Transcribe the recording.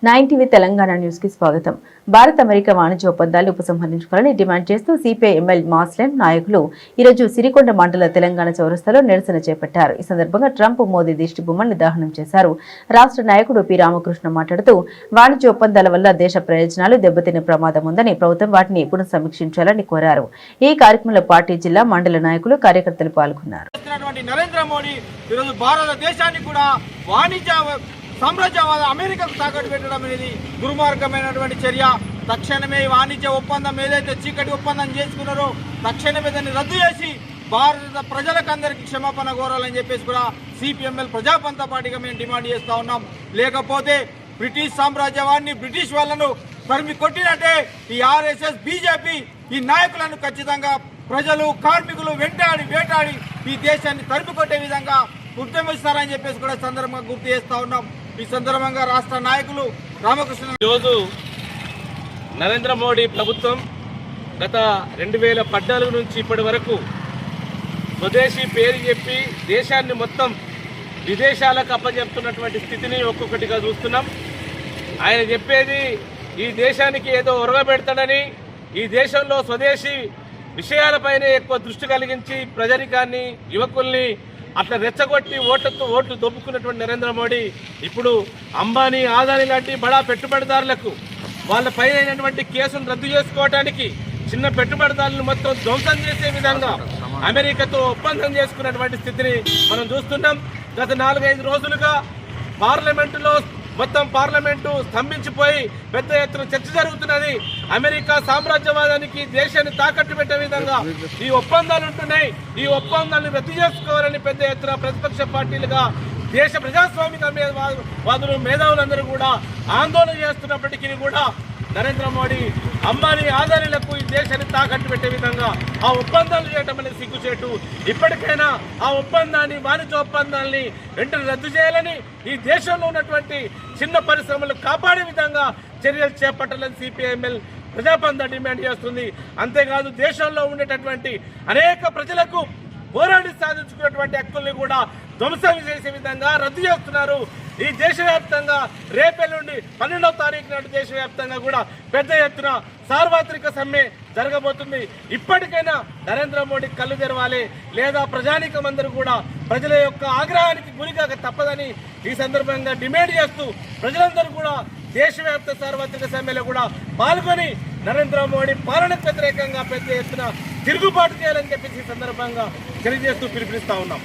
9 Telangana news కి స్వాగతం. Bharat America వాణిజ్య ఒప్పందాలు ఉపసంహరించుకోవాలని డిమాండ్ చేస్తూ సిపిఐ-ఎంఎల్ మాస్లెం నాయకులు ఈరోజు సిరికొండ మండల తెలంగాణ చౌరస్తాలో నిరసన చేపట్టారు. ఈ సందర్భంగా ట్రంప్ మోదీ దిష్టి బొమ్మల్ని దహనం చేశారు. రాష్ట్ర నాయకుడు పి రామకృష్ణ మాట్లాడుతూ వాణిజ్య ఒప్పందాల వల్ల దేశ ప్రయోజనాలు దెబ్బతినే ప్రమాదం ఉందని, ప్రభుత్వం వాటిని పునఃసమీక్షించాలని కోరారు. ఈ కార్యక్రమంలో పార్టీ జిల్లా మండల నాయకులు కార్యకర్తలు పాల్గొన్నారు. నరేంద్ర మోడీ ఈరోజు భారతదేశాన్ని కూడా వాణిజ్య సామ్రాజ్యవాద అమెరికాకు తాకట్టు పెట్టడం అనేది దుర్మార్గమైనటువంటి చర్య. తక్షణమే వాణిజ్య ఒప్పందం ఏదైతే చీకటి ఒప్పందం చేసుకున్నారో తక్షణమే దాన్ని రద్దు చేసి భారత ప్రజలకందరికీ క్షమాపణ కోరాలని చెప్పేసి కూడా సిపిఎంఎల్ ప్రజాపంత పార్టీగా మేము డిమాండ్ చేస్తా ఉన్నాం. లేకపోతే బ్రిటిష్ సామ్రాజ్యవాన్ని, బ్రిటిష్ వాళ్ళను తరిమి కొట్టినట్టే ఈ ఆర్ఎస్ఎస్, బీజేపీ ఈ నాయకులను ఖచ్చితంగా ప్రజలు, కార్మికులు వేటాడి ఈ దేశాన్ని తరిమి కొట్టే విధంగా ఉద్యమిస్తారని చెప్పేసి కూడా సందర్భంగా గుర్తు చేస్తా ఉన్నాం. ఈ సందర్భంగా రాష్ట్ర నాయకులు రామకృష్ణ ఈరోజు నరేంద్ర మోడీ ప్రభుత్వం గత 2014 నుంచి ఇప్పటి వరకు స్వదేశీ పేరు చెప్పి దేశాన్ని మొత్తం విదేశాలకు అప్పచెప్తున్నటువంటి స్థితిని ఒక్కొక్కటిగా చూస్తున్నాం. ఆయన చెప్పేది ఈ దేశానికి ఏదో ఒరగబెడతాడని, ఈ దేశంలో స్వదేశీ విషయాలపైనే ఎక్కువ దృష్టి కలిగించి ప్రజానికాన్ని, యువకుల్ని అట్లా రెచ్చగొట్టి ఓట్లు దొబ్బుకున్నటువంటి నరేంద్ర మోడీ ఇప్పుడు అంబానీ, ఆదాని లాంటి బడా పెట్టుబడిదారులకు వాళ్ళ పైన కేసును రద్దు చేసుకోవడానికి, చిన్న పెట్టుబడిదారులను మొత్తం ధ్వంసం చేసే విధంగా అమెరికాతో ఒప్పందం చేసుకున్నటువంటి స్థితిని మనం చూస్తున్నాం. గత 4-5 రోజులుగా పార్లమెంటు స్తంభించిపోయి పెద్ద ఎత్తున చర్చ జరుగుతున్నది. అమెరికా సామ్రాజ్యవాదానికి దేశాన్ని తాకట్టు పెట్టే విధంగా ఈ ఒప్పందాలు ఉంటున్నాయి. ఈ ఒప్పందాలను రద్దు చేసుకోవాలని పెద్ద ఎత్తున ప్రతిపక్ష పార్టీలుగా దేశ ప్రజాస్వామిక వాదులు, మేధావులందరూ కూడా ఆందోళన చేస్తున్నప్పటికీ కూడా నరేంద్ర మోడీ అంబానీ, ఆదానీలకు ఈ దేశాన్ని తాకట్టు పెట్టే విధంగా ఆ ఒప్పందాలు చేయడం అనేది సిగ్గుచేటు. ఇప్పటికైనా ఆ ఒప్పందాన్ని, వాణిజ్య ఒప్పందాన్ని వెంటనే రద్దు చేయాలని, ఈ దేశంలో ఉన్నటువంటి చిన్న పరిశ్రమలు కాపాడే విధంగా చర్యలు చేపట్టాలని సిపిఐఎంఎల్ ప్రజాపంత డిమాండ్ చేస్తుంది. అంతేకాదు దేశంలో ఉండేటటువంటి అనేక ప్రజలకు పోరాడి సాధించుకున్నటువంటి హక్కుల్ని కూడా ధ్వంసం చేసే విధంగా రద్దు చేస్తున్నారు. ఈ దేశవ్యాప్తంగా రేపెల్లుండి 12వ తారీఖు నాటి దేశవ్యాప్తంగా కూడా పెద్ద ఎత్తున సార్వత్రిక సమ్మె జరగబోతుంది. ఇప్పటికైనా నరేంద్ర మోడీ కళ్ళు తెరవాలి, లేదా ప్రజానీకం అందరూ కూడా ప్రజల యొక్క ఆగ్రహానికి గురికాక తప్పదని ఈ సందర్భంగా డిమాండ్ చేస్తూ ప్రజలందరూ కూడా దేశవ్యాప్త సార్వత్రిక సమ్మెలో కూడా పాల్గొని నరేంద్ర మోడీ పాలనకు వ్యతిరేకంగా పెద్ద ఎత్తున తిరుగుబాటు చేయాలని చెప్పేసి ఈ సందర్భంగా తెలియజేస్తూ పిలుపునిస్తా ఉన్నాం.